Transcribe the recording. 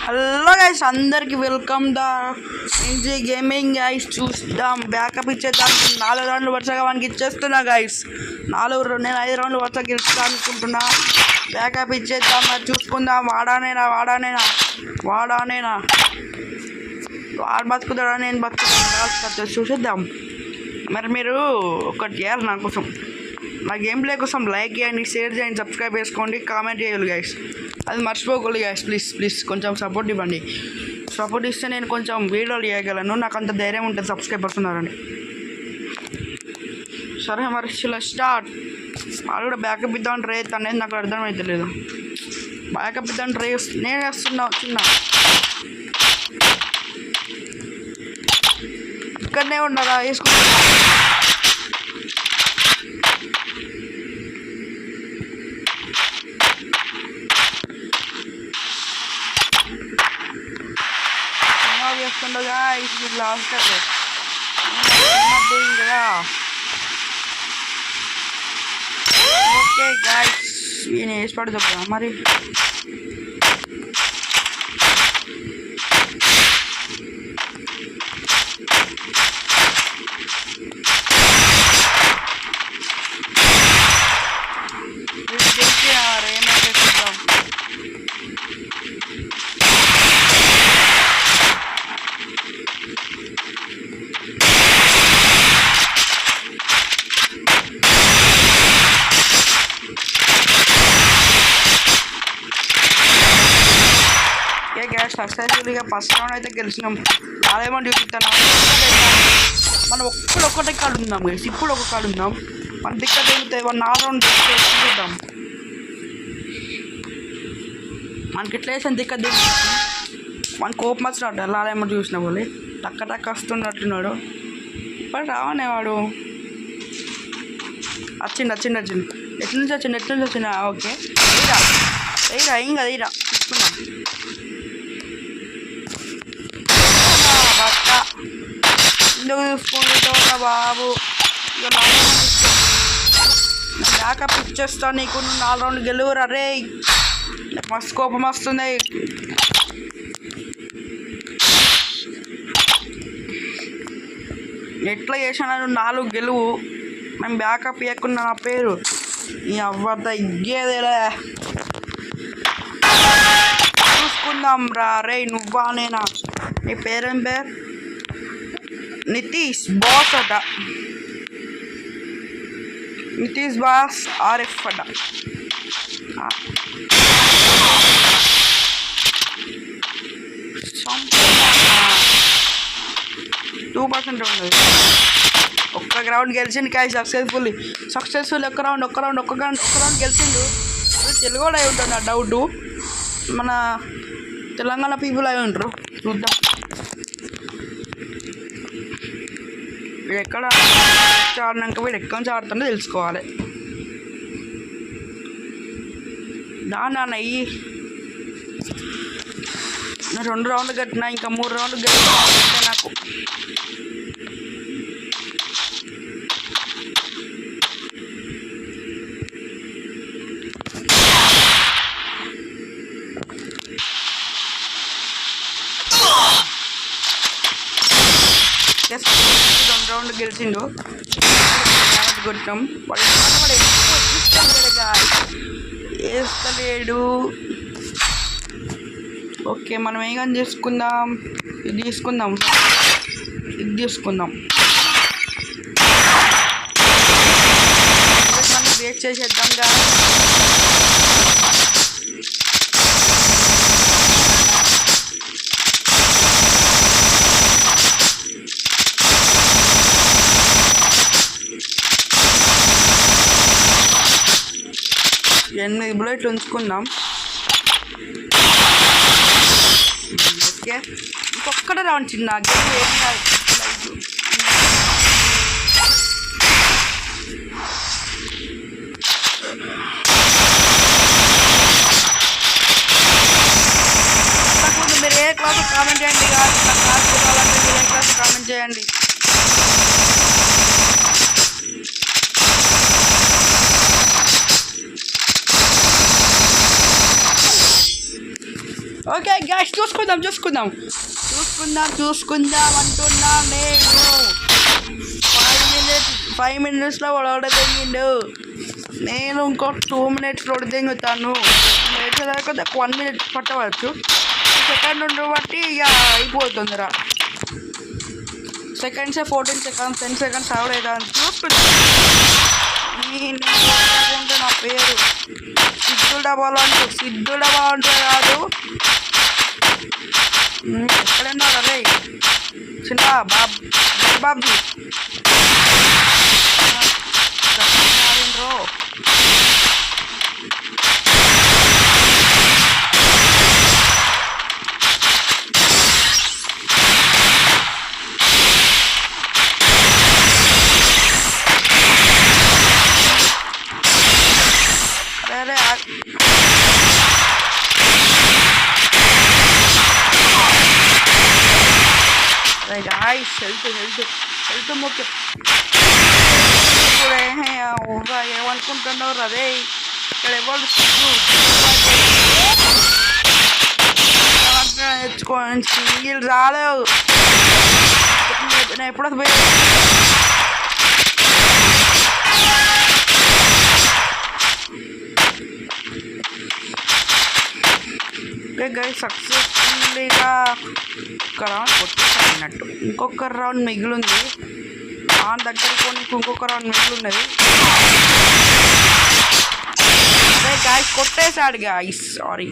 Hello guys, అందరికి welcome the NG gaming guys. చూద్దాం, backup ఇచ్చేద్దాం. 4 రౌండ్లు వరుసగా వానికి ఇచ్చేస్తున్నా గైస్. నేను 5 రౌండ్లు వరుసగా గెలుస్తా అనుకుంటున్నా. బ్యాకప్ ఇచ్చేద్దాం, మరి చూసుకుందాం. వాడానేనా వాడు బతుకుతాడా, నేను బతుకుతాను చూసేద్దాం. మరి మీరు ఒకటి చేయాలి నా కోసం, నా గేమ్ ప్లే కోసం లైక్ చేయండి, షేర్ చేయండి, సబ్స్క్రైబ్ చేసుకోండి, కామెంట్ చేయాలి గైస్. అది మర్చిపోకూడదు గైస్. ప్లీజ్ కొంచెం సపోర్ట్ ఇవ్వండి. సపోర్ట్ ఇస్తే నేను కొంచెం వీడియోలు చేయగలను. నాకు అంత ధైర్యం ఉంటుంది సబ్స్క్రైబర్స్ ఉన్నారని. సరే మరి స్టార్ట్. వాళ్ళు కూడా బ్యాకప్ ఇద్దామని ట్రై అవుతాను అనేది నాకు అర్థమైతే లేదు. బ్యాకప్ ఇద్దామని ట్రై నేను వేస్తున్నా. ఇక్కడనే ఉన్నారా? వేసుకుంటా. చేస్తుండగా ఇది లాస్ట్ కదా. ఓకే గాయస్, ఈయన వేసి పడుతుందా మరి. ఏమైతే చూద్దాం. సక్సెస్ఫుల్గా ఫస్ట్ రౌండ్ అయితే గెలిచినాం. అదేమో చూపిస్తాను. మనం ఒక్కటే కాడు ఉందాం గైస్. ఇప్పుడు ఒక కాడు ఉందాం. మన దిక్క తిరుగుతాయి. 4 రౌండ్ చూద్దాం. మనకి ఎట్లా వేసాను దిక్క దిగుతుంది. మన కోపం వచ్చినట్టు అలా ఏమో చూసిన వాళ్ళు టక్క వస్తున్నట్టున్నాడు. ఇప్పుడు రావనేవాడు వచ్చిండు. ఎట్ల నుంచి వచ్చింది. ఓకే, ఎయిరా ఏం కదా, ఎయిరా తీసుకున్నాం. ఎందుకు చూసుకుంటా బాబు. ఇక బ్యాకప్ ఇచ్చేస్తా నీకు. నువ్వు 4 రౌండ్లు గెలువురా రే. మస్తు కోపం వస్తుంది. ఎట్లా చేసినా నువ్వు 4 గెలువు. మేము బ్యాకప్ ఇవ్వకుండా నా పేరు ఈ అవ్వద్ద ఇగ్గేదేలే. చూసుకుందాం రా రే. నువ్వా నేనా? నీ పేరేం పేరు? నితీష్ బాస్ అట. నితీష్ బాస్ RF అట. 2% ఉండదు. ఒక్క గ్రౌండ్ గెలిచిండు కాయ. సక్సెస్ఫుల్ ఒక్క రౌండ్ గెలిచిండు. తెలుగు అయి ఉంటాడు నా డౌట్. మన తెలంగాణ పీపుల్ అయి ఉంటారు. చూద్దాం వీడు ఎక్కడ ఆడినాక వీడు ఎక్కడి నుంచి ఆడుతుందో తెలుసుకోవాలి. నాన్న అయ్యి 2 రౌండ్లు కట్టినా, ఇంకా 3 రౌండ్లు గట్టినా నాకు. రెండు రౌండ్లు గెలిచిండు. కొట్టాం. వేస్తలేడు. ఓకే, మనం ఏం చేసుకుందాం. ఇది తీసుకుందాం. మనం వెయిట్ చేసేద్దాం గా. ఎనిమిది బుల్లెట్లు ఉంచుకుందాం. ఓకే, ఇంకొక్కటే రౌండ్ చిన్న గేమ్ ఏం కాదు. మీరు ఏ క్లాస్ కామెంట్ చేయండి. క్లాస్ చూడాలంటే మీరు ఏ క్లాస్ కామెంట్ చేయండి. Okay గ్యాస్ చూసుకుందాం అంటున్నా నేను 5 minutesలో వాడు తెగిండు. నేను ఇంకో 2 minutesలో తెగుతాను. లేకపోతే 1 minute పట్టవచ్చు. సెకండ్ ఉండి బట్టి ఇక అయిపోతుందిరా. సెకండ్సే 14 seconds 10 seconds అవడేదా చూసుకుంటా. నా పేరు సిద్ధు డబాలు అంటే కాదు. ఎక్కడున్నారు అరే చిన్న బాబ్జీ guys, health ముఖ్యం. ఏమనుకుంటున్నారు అదే ఇక్కడ ఎవరు నేర్చుకోండి. సింగిల్ రాలేవు. నేను ఎప్పుడో సక్సెస్ఫుల్లీగా ఒక రౌండ్ కొట్టేసానట్టు. ఇంకొక రౌండ్ మిగిలింది. ఆ దగ్గరికి ఇంకొక రౌండ్ మిగిలిన్నది. అదే గాయస్ కొట్టేశాడు గాయస్, సారీ.